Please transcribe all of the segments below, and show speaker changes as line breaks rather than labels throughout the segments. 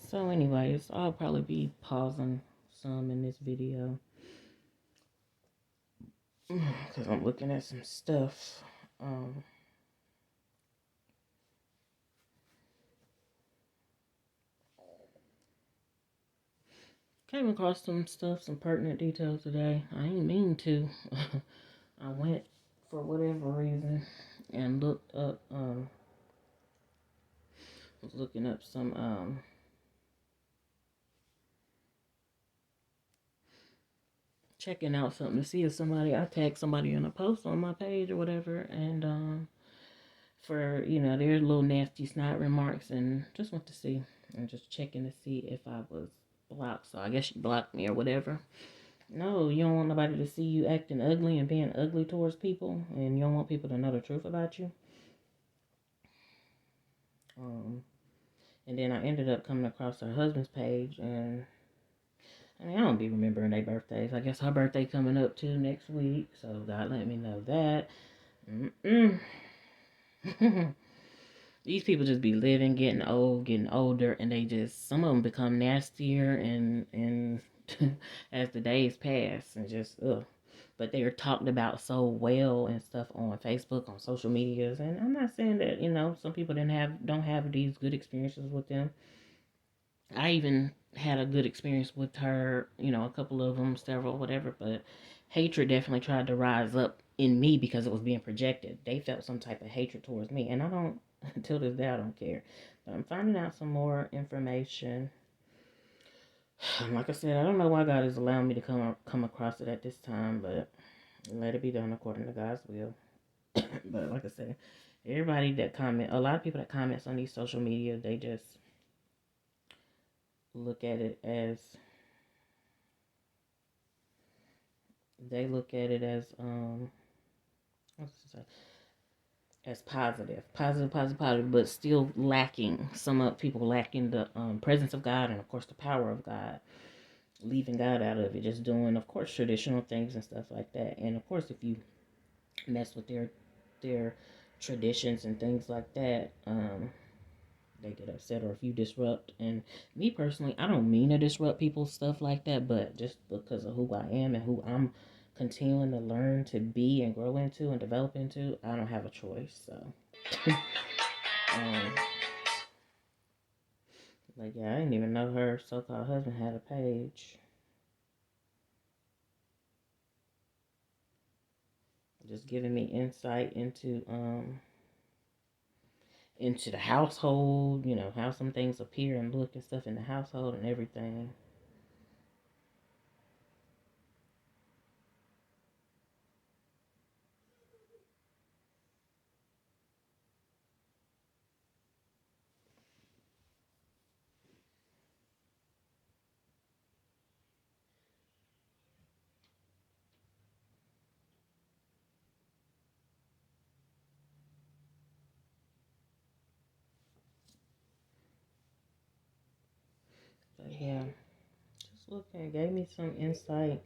So anyways, I'll probably be pausing some in this video because I'm looking at some stuff. Um, Came across some stuff, some pertinent details today. I ain't mean to. I went for whatever reason and looked up, was looking up some, checking out something to see if I tagged somebody in a post on my page or whatever, and, for, their little nasty snide remarks, and just want to see, and just checking to see if I was blocked, so I guess she blocked me or whatever. No, you don't want nobody to see you acting ugly and being ugly towards people, and you don't want people to know the truth about you. And then I ended up coming across her husband's page, and I mean, I don't be remembering their birthdays. I guess her birthday coming up too next week, so God let me know that. These people just be living, getting old, getting older, and some of them become nastier and as the days pass, and just ugh. But they are talked about so well and stuff on Facebook, on social medias, and I'm not saying that some people don't have these good experiences with them. I even had a good experience with her, a couple of them, several, whatever, but hatred definitely tried to rise up in me because it was being projected. They felt some type of hatred towards me, and I don't, until this day, I don't care. But I'm finding out some more information. Like I said, I don't know why God is allowing me to come across it at this time, but let it be done according to God's will. But like I said, a lot of people that comments on these social media, they just look at it as they look at it as what's to say, as positive, but still lacking. Some of people lacking the presence of God and of course the power of God, leaving God out of it, just doing of course traditional things and stuff like that. And of course, if you mess with their traditions and things like that, they get upset, or if you disrupt. And me personally, I don't mean to disrupt people's stuff like that, but just because of who I am and who I'm continuing to learn to be and grow into and develop into, I don't have a choice. So um like, yeah, I didn't even know her so-called husband had a page, just giving me insight into the household, how some things appear and look and stuff in the household and everything. But yeah, just looking, gave me some insight.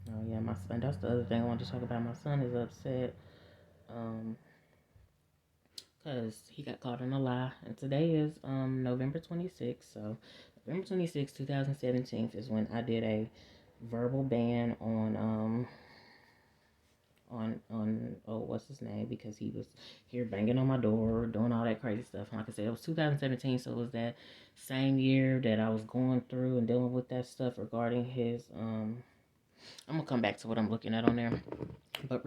Oh yeah, my son. That's the other thing I wanted to talk about. My son is upset, um, cause he got caught in a lie, and today is November 26th. So November 26th, 2017 is when I did a verbal ban on oh, what's his name, because he was here banging on my door, doing all that crazy stuff. Like I said, it was 2017, so it was that same year that I was going through and dealing with that stuff regarding his I'm gonna come back to what I'm looking at on there. But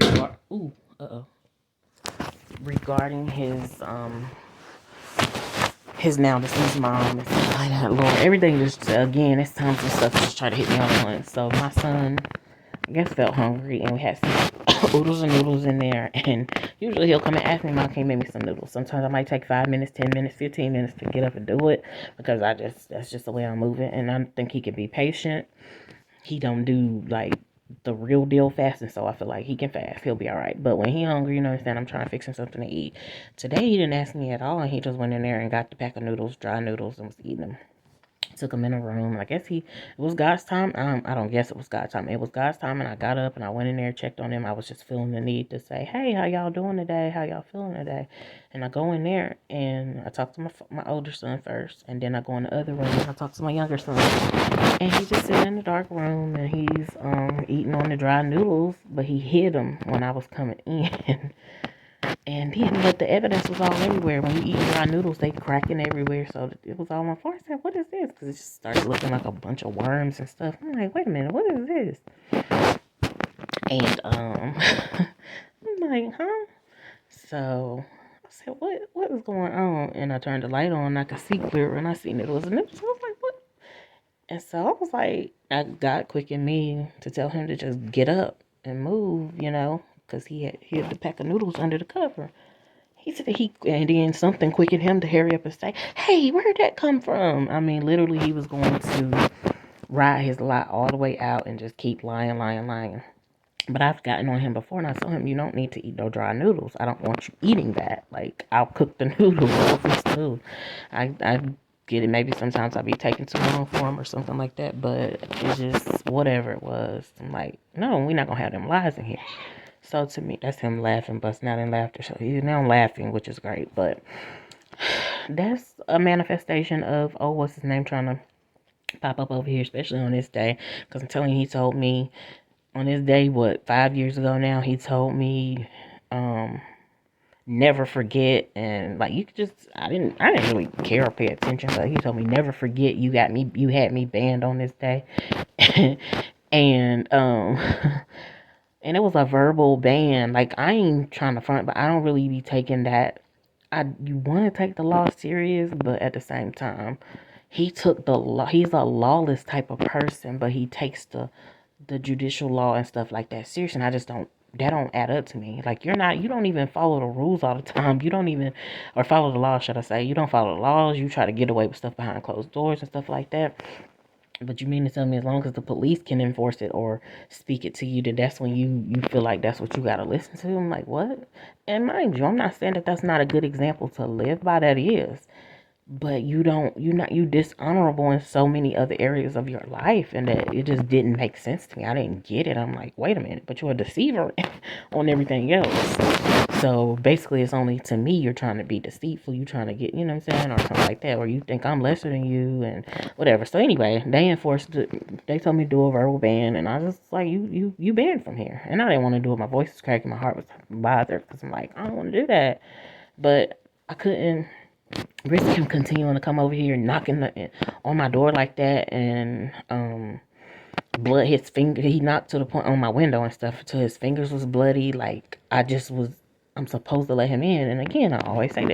regarding his now deceased mom and stuff like that, Lord, everything just again, it's time for stuff to just try to hit me all at once. So my son, I guess, felt hungry, and we had some oodles and noodles in there. And usually he'll come and ask me, "Mom, can you make me some noodles?" Sometimes I might take 5 minutes, 10 minutes, 15 minutes to get up and do it because that's just the way I'm moving, and I think he can be patient. He don't do like the real deal fasting, so I feel like he can fast. He'll be all right. But when he hungry, understand, I'm trying to fix him something to eat. Today he didn't ask me at all, and he just went in there and got the pack of noodles, dry noodles, and was eating them. Took him in a room. I guess it was God's time. I don't guess it was God's time. It was God's time, and I got up and I went in there, checked on him. I was just feeling the need to say, "Hey, how y'all doing today? How y'all feeling today?" And I go in there and I talk to my older son first, and then I go in the other room and I talk to my younger son. And he's just sitting in the dark room and he's eating on the dry noodles, but he hid them when I was coming in. And then, but the evidence was all everywhere. When you eat dry noodles, they cracking everywhere. So it was all on my floor. I said, "What is this?" Because it just started looking like a bunch of worms and stuff. I'm like, "Wait a minute, what is this?" And I'm like, "Huh?" So I said, "What is going on?" And I turned the light on. And I could see clearer, and I seen it was a noodle. So I was like, "What?" And so I was like, I got quick in me to tell him to just get up and move, because he had the pack of noodles under the cover. He said and then something quickened him to hurry up and say, "Hey, where did that come from?" I mean, literally, he was going to ride his lot all the way out and just keep lying, lying, lying. But I've gotten on him before, and I told him, "You don't need to eat no dry noodles. I don't want you eating that. Like, I'll cook the noodles. Food. I get it. Maybe sometimes I'll be taking too long for him or something like that, but it's just whatever it was. I'm like, no, we're not gonna have them lies in here." So to me, that's him laughing, busting out in laughter. So he's now laughing, which is great. But that's a manifestation of, what's his name, trying to pop up over here, especially on this day. Because I'm telling you, he told me on this day, 5 years ago now, he told me, never forget. And like, you could just, I didn't really care or pay attention, but he told me, never forget, you had me banned on this day. and, and it was a verbal ban. Like, I ain't trying to front, but I don't really be taking that. You want to take the law serious, but at the same time, he took the law. He's a lawless type of person, but he takes the judicial law and stuff like that serious. And I just don't. That don't add up to me. Like, you don't even follow the rules all the time. You don't even, or follow the law, should I say? You don't follow the laws. You try to get away with stuff behind closed doors and stuff like that. But you mean to tell me as long as the police can enforce it or speak it to you, that that's when you feel like that's what you got to listen to? I'm like, what? And mind you, I'm not saying that that's not a good example to live by. That is. But you dishonorable in so many other areas of your life, and that it just didn't make sense to me. I didn't get it. I'm like, wait a minute, but you're a deceiver on everything else. So basically, it's only to me you're trying to be deceitful. You trying to get, you know what I'm saying, or something like that, or you think I'm lesser than you and whatever. So anyway, they told me to do a verbal ban, and I was just like, you banned from here. And I didn't want to do it. My voice was cracking, my heart was bothered because I'm like, I don't want to do that, but I couldn't risk him continuing to come over here knocking on my door like that, and blood, his finger, he knocked to the point on my window and stuff till his fingers was bloody. Like, I'm supposed to let him in. And again, I always say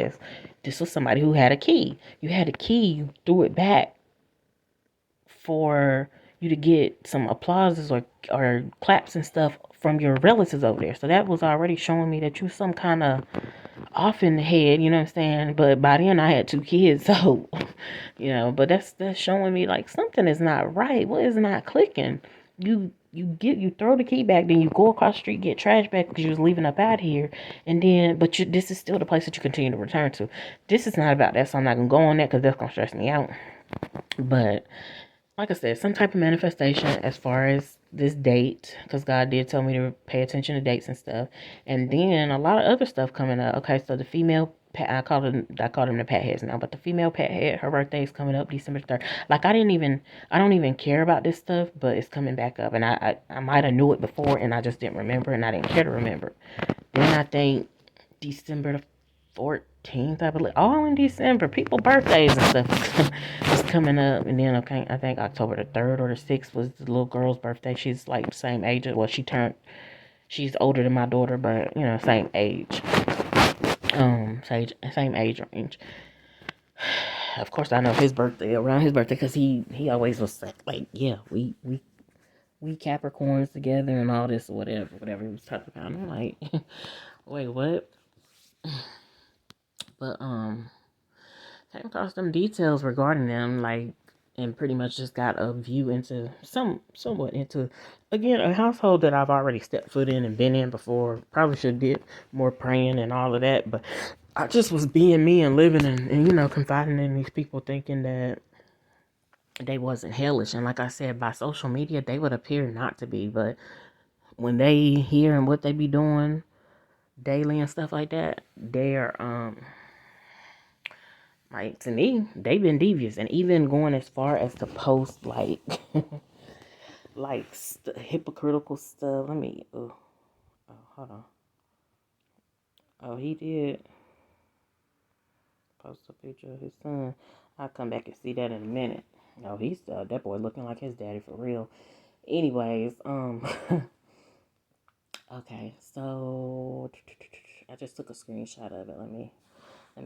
this was somebody who had a key. You had a key, you threw it back for you to get some applauses or claps and stuff from your relatives over there. So that was already showing me that you some kind of off in the head, you know what I'm saying? But by then I had 2 kids, so but that's showing me like something is not right. What is not clicking? You throw the key back, then you go across the street, get trash back because you was leaving up out here, and then this is still the place that you continue to return to. This is not about that, so I'm not gonna go on that because that's gonna stress me out. But like I said, some type of manifestation as far as this date, because God did tell me to pay attention to dates and stuff. And then a lot of other stuff coming up. Okay, so the female I call them the Pat heads now, but the female Pat head, her birthday is coming up December 3rd. Like, I don't even care about this stuff, but it's coming back up, and I might have knew it before, and I just didn't remember, and I didn't care to remember. Then I think December the 14th, I believe. All in December. People birthdays and stuff is coming up. And then, okay, I think October the 3rd or the 6th was the little girl's birthday. She's like the same age. Well, she's older than my daughter, but, same age. Same age range. Of course, I know around his birthday, because he always was like, yeah, we Capricorns together and all this, whatever he was talking about. I'm like, wait, what? But came across some details regarding them, like, and pretty much just got a view into somewhat into, again, a household that I've already stepped foot in and been in before. Probably should did more praying and all of that, but I just was being me and living and confiding in these people, thinking that they wasn't hellish. And like I said, by social media, they would appear not to be. But when they hear and what they be doing daily and stuff like that, they're like, to me, they've been devious, and even going as far as to post like like hypocritical stuff. Let me hold on. Oh, he did post a picture of his son. I'll come back and see that in a minute. No, he's that boy looking like his daddy for real. Anyways, okay, so I just took a screenshot of it. Let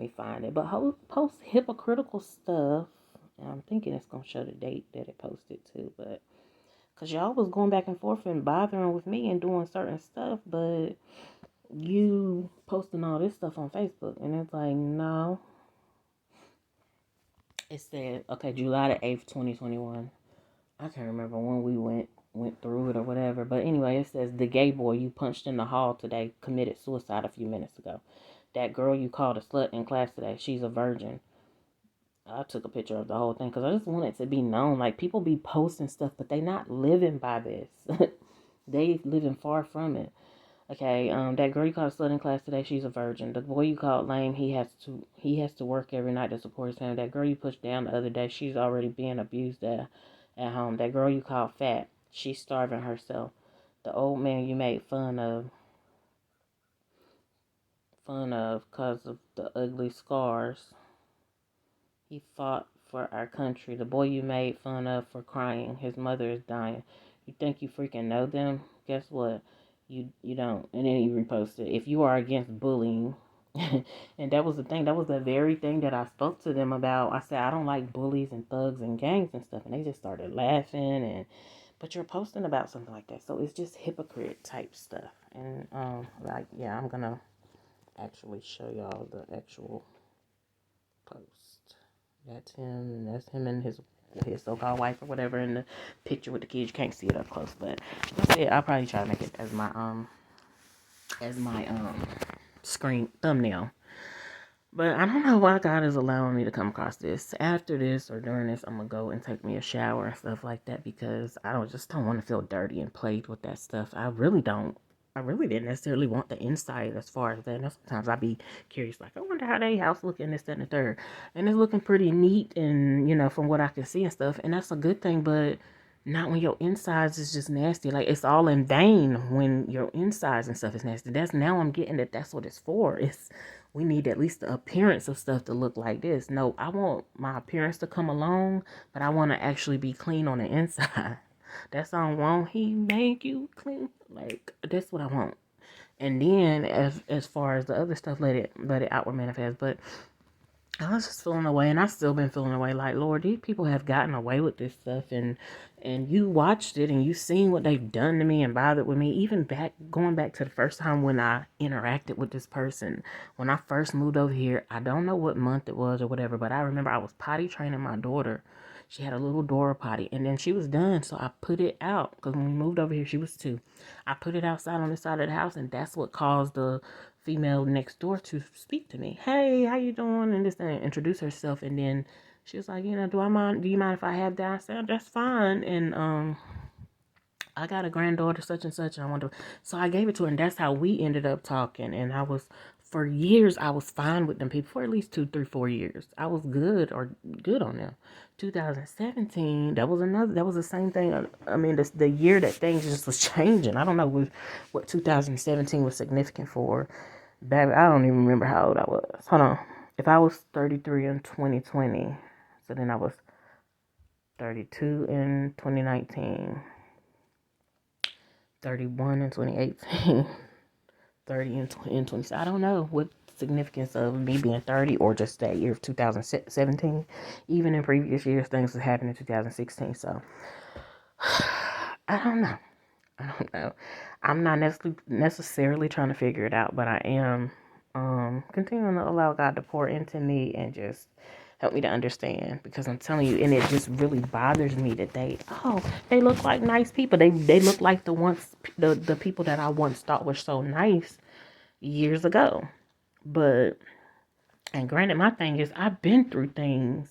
me find it. But post hypocritical stuff. And I'm thinking it's gonna show the date that it posted too, but because y'all was going back and forth and bothering with me and doing certain stuff, but you posting all this stuff on Facebook, and it's like, no. It said, okay, July the 8th, 2021. I can't remember when we went through it or whatever. But anyway, it says, the gay boy you punched in the hall today committed suicide a few minutes ago. That girl you called a slut in class today, she's a virgin. I took a picture of the whole thing because I just want it to be known. Like, people be posting stuff, but they not living by this. They living far from it. Okay, that girl you called a slut in class today, she's a virgin. The boy you called lame, he has to work every night to support his family. That girl you pushed down the other day, she's already being abused at home. That girl you called fat, she's starving herself. The old man you made fun of because of the ugly scars, he fought for our country. The boy you made fun of for crying, his mother is dying. You think you freaking know them? Guess what? You don't. And then he reposted, if you are against bullying. And that was the thing. That was the very thing that I spoke to them about. I said, I don't like bullies and thugs and gangs and stuff. And they just started laughing. And but you're posting about something like that. So it's just hypocrite type stuff. And like, yeah, I'm gonna actually show y'all the actual post. That's him. That's him and his so-called wife or whatever in the picture with the kids. You can't see it up close, but like I said, I'll probably try to make it as my screen thumbnail. But I don't know why God is allowing me to come across this. After this or during this, I'm gonna go and take me a shower and stuff like that because I don't want to feel dirty and plagued with that stuff. I really don't. I really didn't necessarily want the insight as far as that. And sometimes I'd be curious, like, I wonder how they house looking, this, that, and the third. And it's looking pretty neat and, from what I can see and stuff. And that's a good thing, but not when your insides is just nasty. Like, it's all in vain when your insides and stuff is nasty. Now I'm getting that's what it's for. We need at least the appearance of stuff to look like this. No, I want my appearance to come along, but I want to actually be clean on the inside. That's what I want. He make you clean. Like, that's what I want. And then as far as the other stuff, let it outward manifest. But I was just feeling away, and I've still been feeling away. Like, Lord, these people have gotten away with this stuff, and you watched it, and you seen what they've done to me and bothered with me. Even going back to the first time when I interacted with this person, when I first moved over here. I don't know what month it was or whatever, but I remember I was potty training my daughter. She had a little Dora potty, and then she was done, so I put it out because when we moved over here, she was 2. I put it outside on the side of the house, and that's what caused the female next door to speak to me. Hey, how you doing? And this and introduce herself, and then she was like, do you mind if I have that? I said, that's fine. And I got a granddaughter such and such, and I wonder. So I gave it to her, and that's how we ended up talking. And for years I was fine with them people for at least 2, 3, 4 years. I was good on them. 2017, that was the same thing. I mean, the year that things just was changing. I don't know what 2017 was significant for. Baby, I don't even remember how old I was. Hold on. If I was 33 in 2020, so then I was 32 in 2019, 31 in 2018, 30 in 2020. I don't know what significance of me being 30 or just that year of 2017. Even in previous years, things have happened in 2016. So, I don't know. I don't know. I'm not necessarily trying to figure it out, but I am continuing to allow God to pour into me and just help me to understand, because I'm telling you, and it just really bothers me that they look like nice people. They look like the people that I once thought were so nice years ago. But and granted, my thing is I've been through things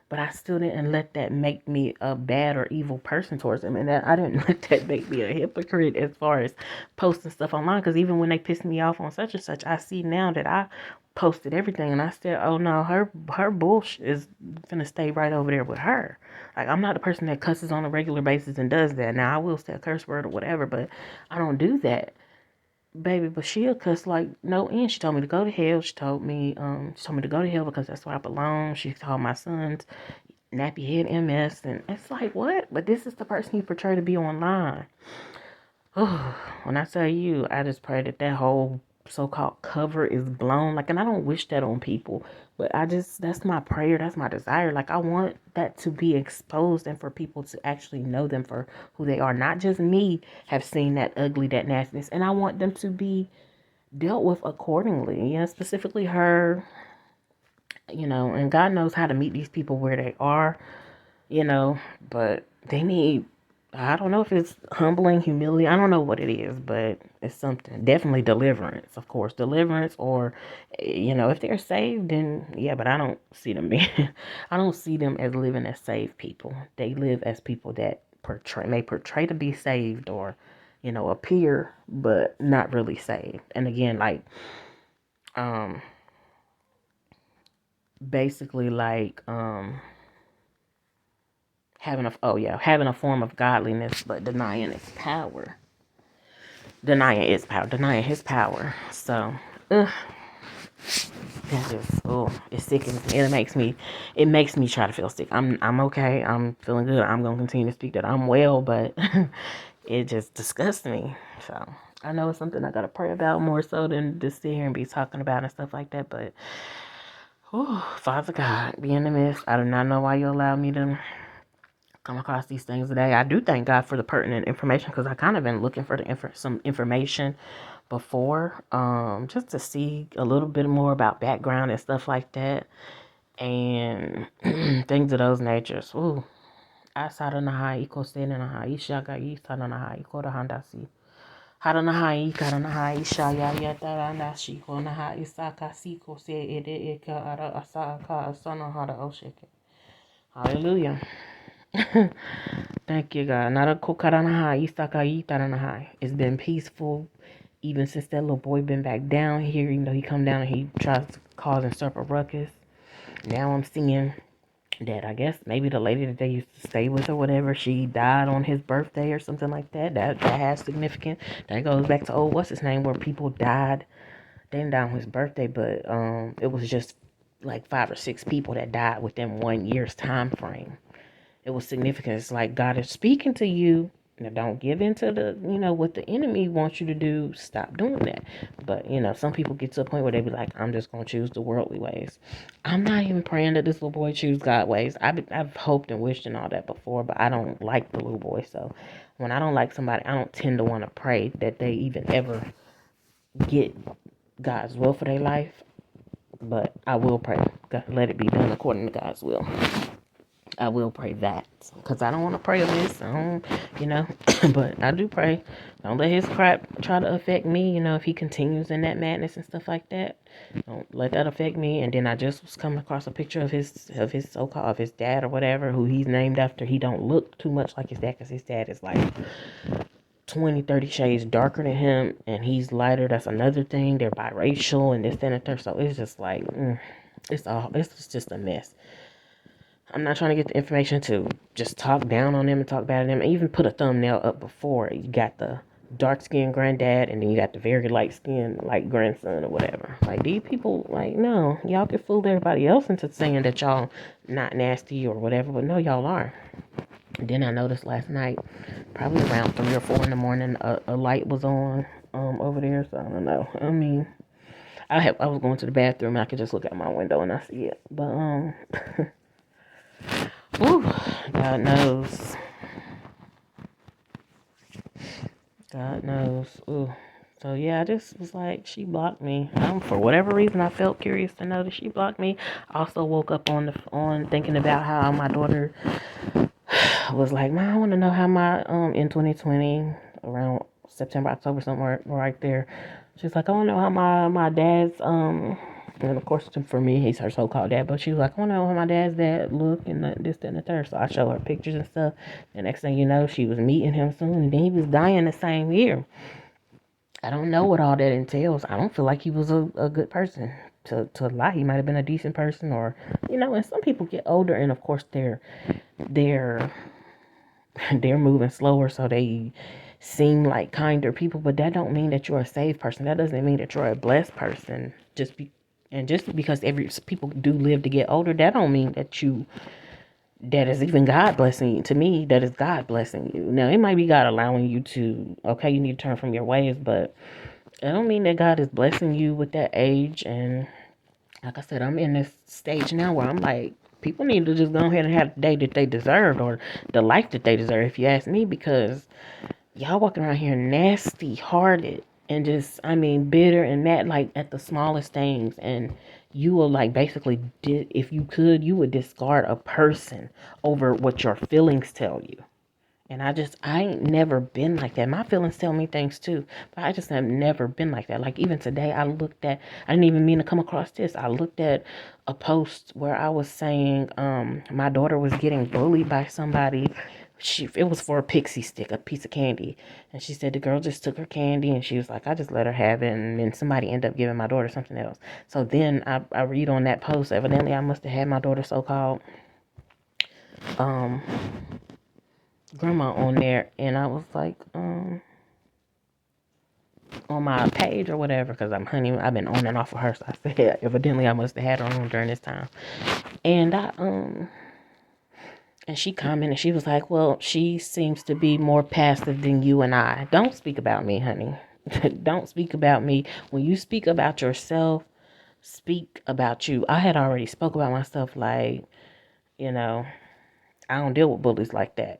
but I still didn't let that make me a bad or evil person towards them. And that I didn't let that make me a hypocrite as far as posting stuff online. Because even when they pissed me off on such and such, I see now that I posted everything and I said, oh no, her bullshit is gonna stay right over there with her. Like, I'm not the person that cusses on a regular basis and does that. Now, I will say a curse word or whatever, but I don't do that. Baby, but she'll cuss like no end. She told me to go to hell. She told me to go to hell because that's where I belong. She called my sons nappy head MS, and it's like, what? But this is the person you portray to be online. When I tell you, I just pray that whole so-called cover is blown. Like, and I don't wish that on people, but that's my prayer. That's my desire. Like, I want that to be exposed and for people to actually know them for who they are. Not just me have seen that ugly, that nastiness, and I want them to be dealt with accordingly. Specifically her, and God knows how to meet these people where they are, but they need, I don't know if it's humbling, humility. I don't know what it is, but it's something. Definitely deliverance, of course. Deliverance, or, if they're saved, then yeah, but I don't see them I don't see them as living as saved people. They live as people that may portray to be saved or, appear, but not really saved. And again, like, basically like, having a form of godliness, but denying its power. Denying his power. So, that just, it sickens me. It makes me try to feel sick. I'm okay. I'm feeling good. I'm gonna continue to speak that I'm well, but it just disgusts me. So I know it's something I gotta pray about more so than just sit here and be talking about and stuff like that. But, Father God, be in the midst. I do not know why you allowed me to come across these things today. I do thank God for the pertinent information because I kind of been looking for some information before, just to see a little bit more about background and stuff like that, and things of those natures. Ooh, asara naha iko sene naha ishaga isara naha iko handasi. Hara naha ikara naha ishaya yatara nashi ko naha isaka siko se ede eka ara asaka asana hara osheke. Hallelujah. Thank you, God. It's been peaceful even since that little boy been back down here. Even though he come down and he tries to cause and stir up a ruckus. Now I'm seeing that I guess maybe the lady that they used to stay with or whatever, she died on his birthday or something like that. That has significance. That goes back to what's his name, where people died. They didn't die on his birthday, but it was just like 5 or 6 people that died within 1 year's time frame. It was significant. It's like God is speaking to you. Now, don't give in to the, what the enemy wants you to do. Stop doing that. But, some people get to a point where they be like, I'm just going to choose the worldly ways. I'm not even praying that this little boy choose God ways. I've hoped and wished and all that before, but I don't like the little boy. So when I don't like somebody, I don't tend to want to pray that they even ever get God's will for their life. But I will pray. God, let it be done according to God's will. I will pray that because I don't want to pray amiss. But I do pray. Don't let his crap try to affect me. If he continues in that madness and stuff like that, don't let that affect me. And then I just was coming across a picture of his so-called of his dad or whatever, who he's named after. He don't look too much like his dad because his dad is like 20, 30 shades darker than him, and he's lighter. That's another thing. They're biracial and this, that, and the third. So it's just like, it's just a mess. I'm not trying to get the information to just talk down on them and talk bad at them. I even put a thumbnail up before. You got the dark-skinned granddad, and then you got the very light-skinned, like, grandson or whatever. Like, these people, like, no. Y'all can fool everybody else into saying that y'all not nasty or whatever, but no, y'all are. And then I noticed last night, probably around 3 or 4 in the morning, a light was on over there, so I don't know. I mean, I was going to the bathroom, and I could just look out my window, and I see it. But, Ooh, God knows. God knows. Ooh. So yeah, I just was like, she blocked me. For whatever reason, I felt curious to know that she blocked me. I also woke up on thinking about how my daughter was like, Mom, I want to know how my in 2020 around September, October, somewhere right there. She's like, I want to know how my dad's And of course, for me, he's her so-called dad. But she was like, I want to know how my dad's dad look and this, that, and the third. So I show her pictures and stuff. The next thing you know, she was meeting him soon. And then he was dying the same year. I don't know what all that entails. I don't feel like he was a good person. To lie, he might have been a decent person, or and some people get older, and of course they're they're moving slower, so they seem like kinder people. But that don't mean that you're a saved person. That doesn't mean that you're a blessed person. Just because every people do live to get older, that don't mean that is even God blessing you. To me, that is God blessing you. Now, it might be God allowing you to, okay, you need to turn from your ways, but I don't mean that God is blessing you with that age. And like I said, I'm in this stage now where I'm like, people need to just go ahead and have the day that they deserve, or the life that they deserve, if you ask me, because y'all walking around here nasty hearted and just, I mean, bitter and mad, like at the smallest things. And you will, like, basically, if you could, you would discard a person over what your feelings tell you. And I ain't never been like that. My feelings tell me things too, but I just have never been like that. Like, even today, I didn't even mean to come across this. I looked at a post where I was saying, my daughter was getting bullied by somebody. It was for a pixie stick, a piece of candy. And she said the girl just took her candy, and she was like, I just let her have it. And then somebody ended up giving my daughter something else. So then I read on that post, evidently I must have had my daughter so-called, um, grandma on there, and I was like, on my page or whatever, because I've been on and off of her, so I said evidently I must have had her on during this time. And and she commented, she was like, well, she seems to be more passive than you and I. Don't speak about me, honey. Don't speak about me. When you speak about yourself, speak about you. I had already spoke about myself, like, you know, I don't deal with bullies like that.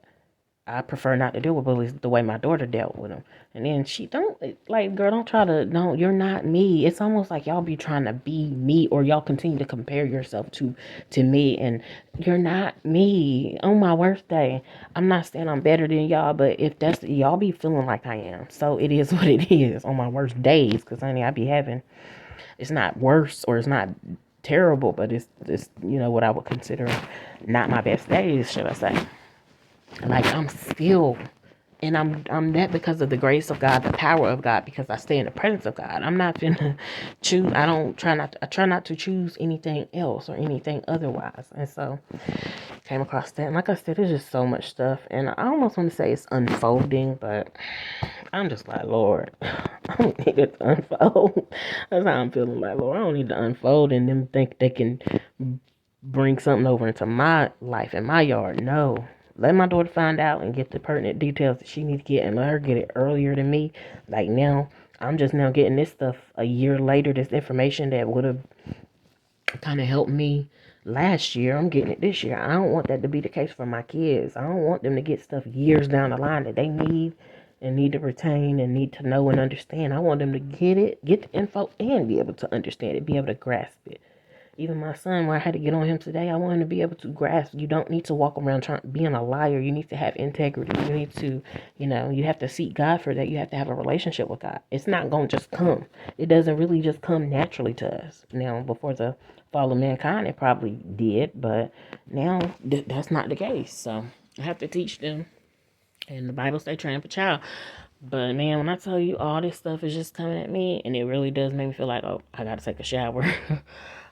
I prefer not to deal with bullies the way my daughter dealt with them. And then she don't, like, girl, don't try to, no, you're not me. It's almost like y'all be trying to be me, or y'all continue to compare yourself to me, and you're not me. On my worst day, I'm not saying I'm better than y'all, but if that's, y'all be feeling like I am. So it is what it is on my worst days, because honey, I be having, it's not worse or it's not terrible, but it's what I would consider not my best days, should I say. Like, I'm still, and I'm that because of the grace of God, the power of God, because I stay in the presence of God. I'm not gonna choose. I try not to choose anything else or anything otherwise. And so came across that, and like I said, there's just so much stuff, and I almost want to say it's unfolding, but I'm just like, Lord, I don't need it to unfold. That's how I'm feeling. Like, Lord, I don't need to unfold and them think they can bring something over into my life and my yard. No. Let my daughter find out and get the pertinent details that she needs to get, and let her get it earlier than me. Like, now, I'm just now getting this stuff a year later, this information that would have kind of helped me last year. I'm getting it this year. I don't want that to be the case for my kids. I don't want them to get stuff years down the line that they need and need to retain and need to know and understand. I want them to get it, get the info, and be able to understand it, be able to grasp it. Even my son, where I had to get on him today, I want him to be able to grasp. You don't need to walk around being a liar. You need to have integrity. You need to, you have to seek God for that. You have to have a relationship with God. It's not going to just come. It doesn't really just come naturally to us. Now, before the fall of mankind, it probably did, but now that's not the case. So I have to teach them. And the Bible say train up a child. But man, when I tell you all this stuff is just coming at me, and it really does make me feel like, oh, I gotta take a shower.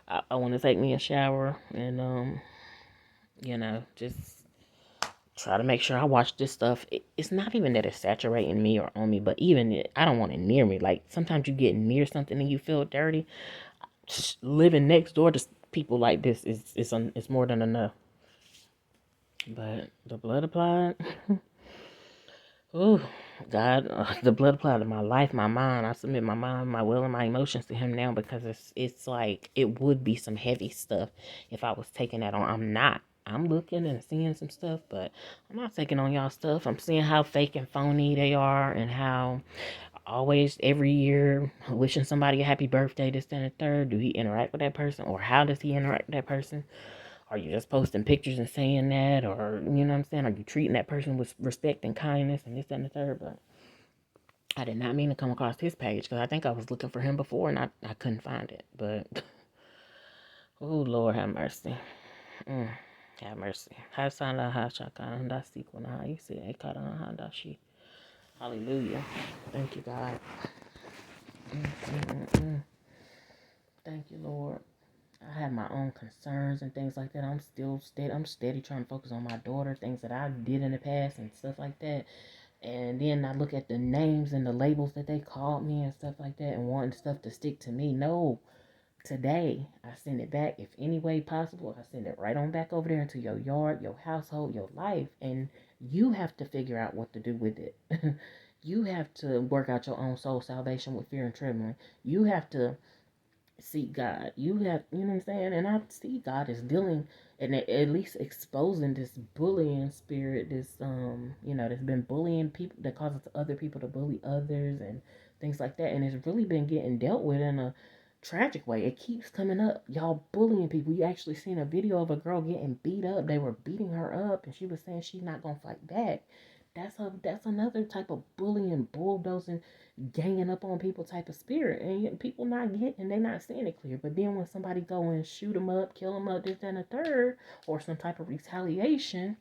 I want to take me a shower and just try to make sure I watch this stuff. It's not even that it's saturating me or on me, but even I don't want it near me. Like, sometimes you get near something and you feel dirty. Living next door to people like this is more than enough. But the blood applied. Oh, God, the blood applied to my life, my mind. I submit my mind, my will, and my emotions to Him now, because it's like it would be some heavy stuff if I was taking that on. I'm not. I'm looking and seeing some stuff, but I'm not taking on y'all stuff. I'm seeing how fake and phony they are, and how always every year wishing somebody a happy birthday, this, and the third. Do he interact with that person, or how does he interact with that person? Are you just posting pictures and saying that? Or, you know what I'm saying? Are you treating that person with respect and kindness and this, that, and the third? But I did not mean to come across his page, because I think I was looking for him before and I couldn't find it. But Oh, Lord, have mercy. Mm, have mercy. Hasana hashakana sikuna. You see, ekara handashi. Hallelujah. Thank you, God. Mm. Thank you, Lord. I have my own concerns and things like that. I'm still steady. I'm steady trying to focus on my daughter, things that I did in the past and stuff like that. And then I look at the names and the labels that they called me and stuff like that and wanting stuff to stick to me. No, today I send it back. If any way possible, I send it right on back over there into your yard, your household, your life. And you have to figure out what to do with it. You have to work out your own soul salvation with fear and trembling. You have to seek God. You have, you know what I'm saying? And I see God is dealing and at least exposing this bullying spirit, this that's been bullying people, that causes other people to bully others and things like that. And it's really been getting dealt with in a tragic way. It keeps coming up. Y'all bullying people. You actually seen a video of a girl getting beat up. They were beating her up and she was saying she's not gonna fight back. That's another type of bullying, bulldozing, ganging up on people type of spirit, and people not getting, they not seeing it clear. But then when somebody go and shoot them up, kill them up, this, that, and the third, or some type of retaliation,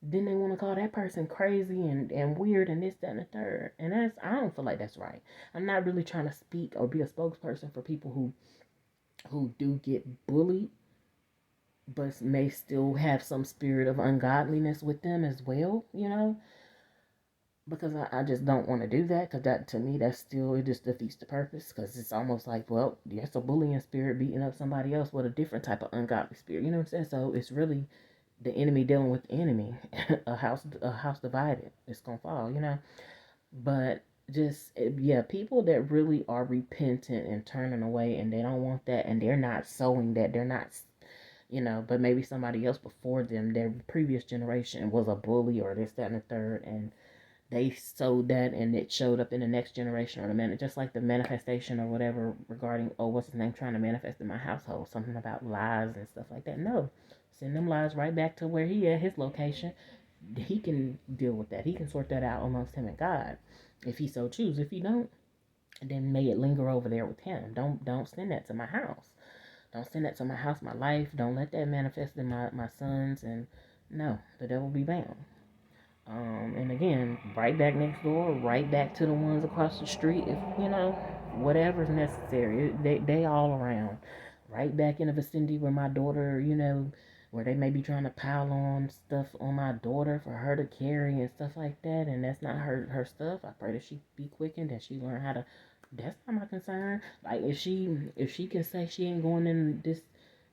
then they want to call that person crazy and weird and this, that, and the third. And I don't feel like that's right. I'm not really trying to speak or be a spokesperson for people who do get bullied, but may still have some spirit of ungodliness with them as well. Because I just don't want to do that, because that, to me, that's still, it just defeats the purpose, because it's almost like, well, that's a bullying spirit beating up somebody else with a different type of ungodly spirit, you know what I'm saying? So it's really the enemy dealing with the enemy. A house divided, it's gonna fall. But just, yeah, people that really are repentant and turning away, and they don't want that, and they're not sowing that, they're not, but maybe somebody else before them, their previous generation was a bully or this, that, and the third, and they sowed that and it showed up in the next generation or the man, just like the manifestation or whatever regarding, oh, what's his name, trying to manifest in my household, something about lies and stuff like that. No, send them lies right back to where he at, his location. He can deal with that. He can sort that out amongst him and God, if he so choose. If he don't, then may it linger over there with him. Don't send that to my house. Don't send that to my house, my life. Don't let that manifest in my sons. And no, the devil be bound. And again, right back next door, right back to the ones across the street, if whatever's necessary. They all around. Right back in the vicinity where my daughter, where they may be trying to pile on stuff on my daughter for her to carry and stuff like that, and that's not her stuff. I pray that she be quickened, that she learn how to. That's not my concern. Like if she can say she ain't going in this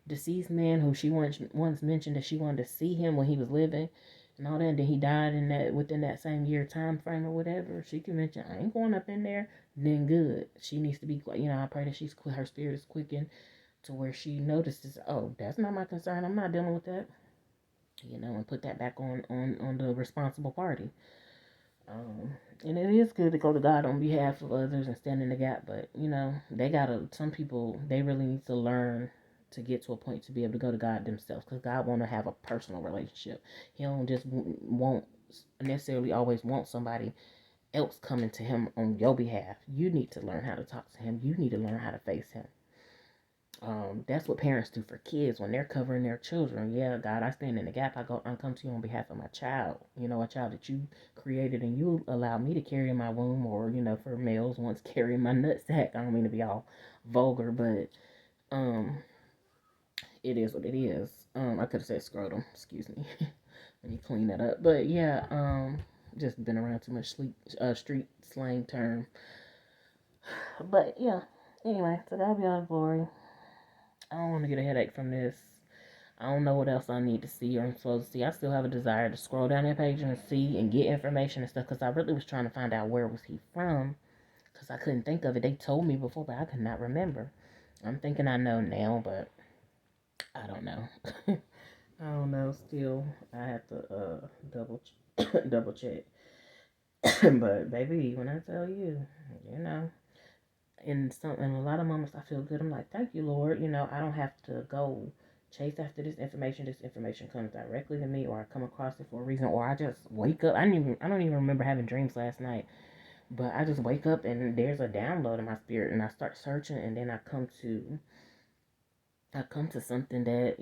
deceased man who she once mentioned that she wanted to see him when he was living and all that, and then he died in that within that same year time frame or whatever. She can mention, I ain't going up in there. Then good. She needs to be, I pray that her spirit is quickened to where she notices, oh, that's not my concern. I'm not dealing with that. And put that back on the responsible party. Um, and it is good to go to God on behalf of others and stand in the gap, but some people, they really need to learn to get to a point to be able to go to God themselves, because God want to have a personal relationship. He don't just won't necessarily always want somebody else coming to him on your behalf. You need to learn how to talk to him. You need to learn how to face him. That's what parents do for kids when they're covering their children. Yeah, God, I stand in the gap. I come to you on behalf of my child. A child that you created and you allowed me to carry in my womb, or for males once carrying my nutsack. I don't mean to be all vulgar, but um, it is what it is. I could have said scrotum. Excuse me. When you clean that up, but yeah, just been around too much street slang term. But yeah, anyway, to God be all the glory. I don't want to get a headache from this. I don't know what else I need to see or I'm supposed to see. I still have a desire to scroll down that page and see and get information and stuff, because I really was trying to find out where was he from, because I couldn't think of it. They told me before, but I could not remember. I'm thinking I know now, but I don't know. I don't know. Still, I have to double check. But baby, when I tell you, you know, in a lot of moments I feel good. I'm like, thank you, Lord. I don't have to go chase after this information. This information comes directly to me, or I come across it for a reason, or I just wake up. I don't even remember having dreams last night, but I just wake up and there's a download in my spirit, and I start searching, and then I come to I come to something that,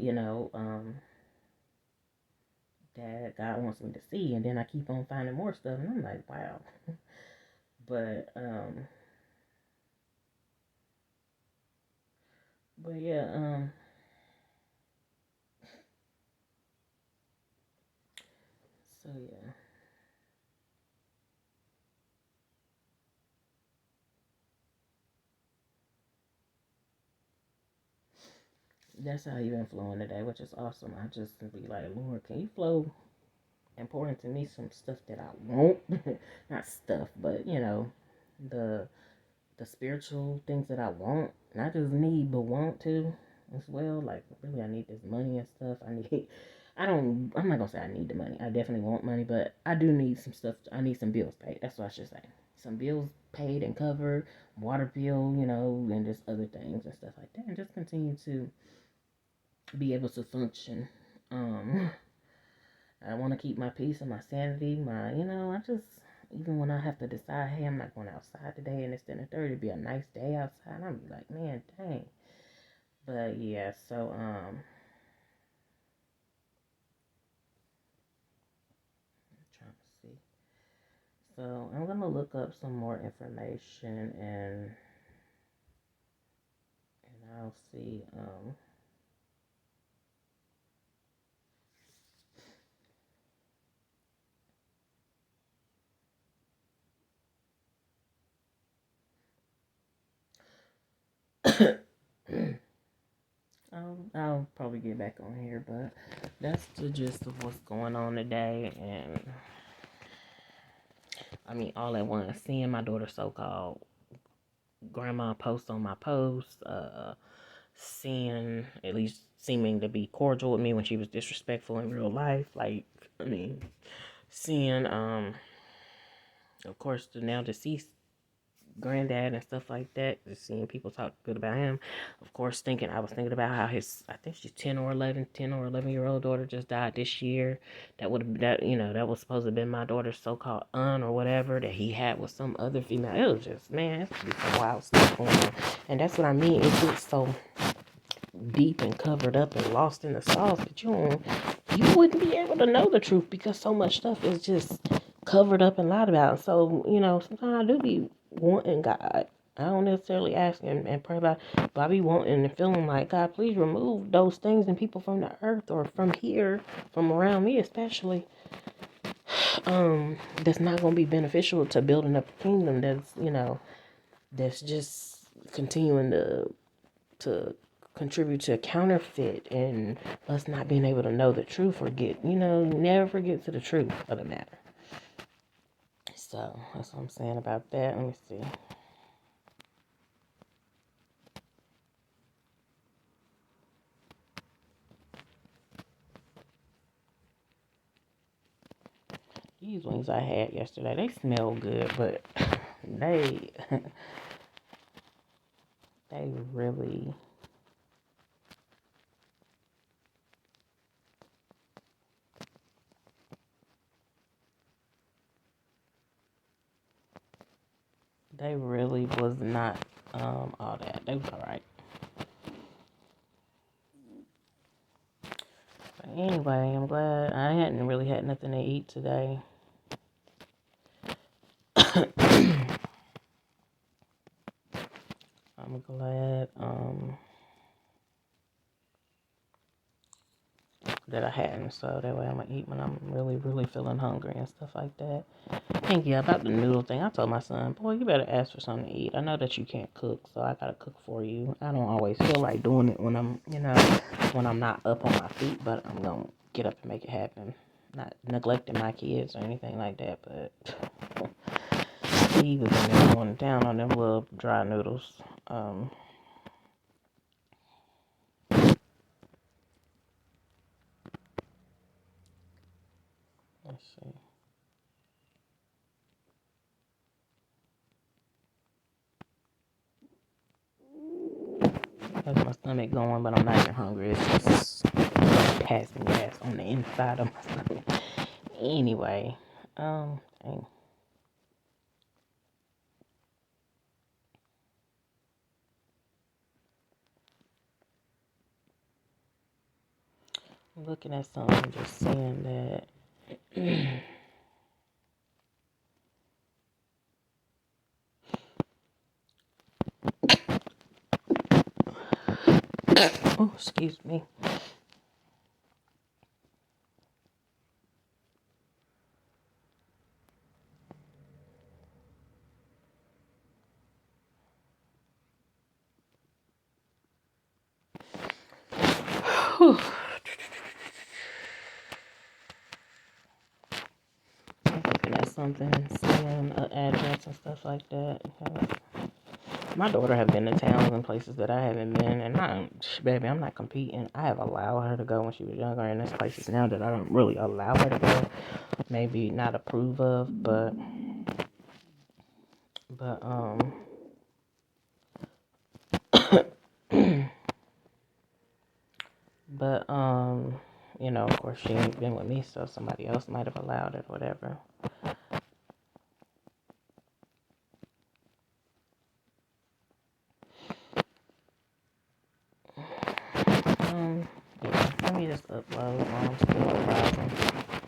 that God wants me to see, and then I keep on finding more stuff, and I'm like, wow. But but yeah, so yeah, that's how you've been flowing today, which is awesome. I just be like, Lord, can you flow and pour into me some stuff that I want? Not stuff, but the the spiritual things that I want, not just need, but want to as well. Like, really, I need this money and stuff. I'm not gonna say I need the money. I definitely want money, but I do need some stuff. I need some bills paid. That's what I should say. Some bills paid and covered, water bill, and just other things and stuff like that. And just continue to be able to function. Um, I want to keep my peace and my sanity. I just, even when I have to decide, hey, I'm not going outside today and it's then a third, it'd be a nice day outside. I'm like, man, dang. But yeah, so, I'm trying to see. So I'm going to look up some more information and I'll see, I'll probably get back on here, but that's the gist of what's going on today. And I mean, all at once, seeing my daughter so-called grandma post on my post, seeing, at least seeming to be cordial with me when she was disrespectful in real life. Like, I mean, seeing, of course, the now deceased granddad and stuff like that, just seeing people talk good about him. Of course, I was thinking about how I think she's 10 or 11-year-old daughter just died this year. That was supposed to have been my daughter's so-called aunt or whatever that he had with some other female. It was just, man, it's some wild stuff going on. And that's what I mean. It gets so deep and covered up and lost in the sauce that you wouldn't be able to know the truth because so much stuff is just covered up and lied about. So, sometimes I do be wanting God. I don't necessarily ask and pray about it, but I be wanting and feeling like, God, please remove those things and people from the earth or from here, from around me especially, that's not going to be beneficial to building up a kingdom that's just continuing to contribute to a counterfeit and us not being able to know the truth or never forget to the truth of the matter. So that's what I'm saying about that. Let me see. These wings I had yesterday, they smell good, but they they really was not all that. They was alright. But anyway, I'm glad I hadn't really had nothing to eat today. I'm glad that I hadn't, so that way I'm gonna eat when I'm really, really feeling hungry and stuff like that. And yeah, about the noodle thing, I told my son, boy, you better ask for something to eat. I know that you can't cook, so I gotta cook for you. I don't always feel like doing it when when I'm not up on my feet, but I'm gonna get up and make it happen. Not neglecting my kids or anything like that, but he was in there going down on them little dry noodles. Let's see. That's my stomach going, but I'm not even hungry. It's just passing gas on the inside of my stomach. Anyway, dang. looking at something, just saying that. Oh, excuse me. Whew. Looking at something, seeing an address and stuff like that. My daughter have been to towns and places that I haven't been, and baby, I'm not competing. I have allowed her to go when she was younger, and there's places now that I don't really allow her to go. Maybe not approve of, but but you know, of course, she ain't been with me, so somebody else might have allowed it, whatever.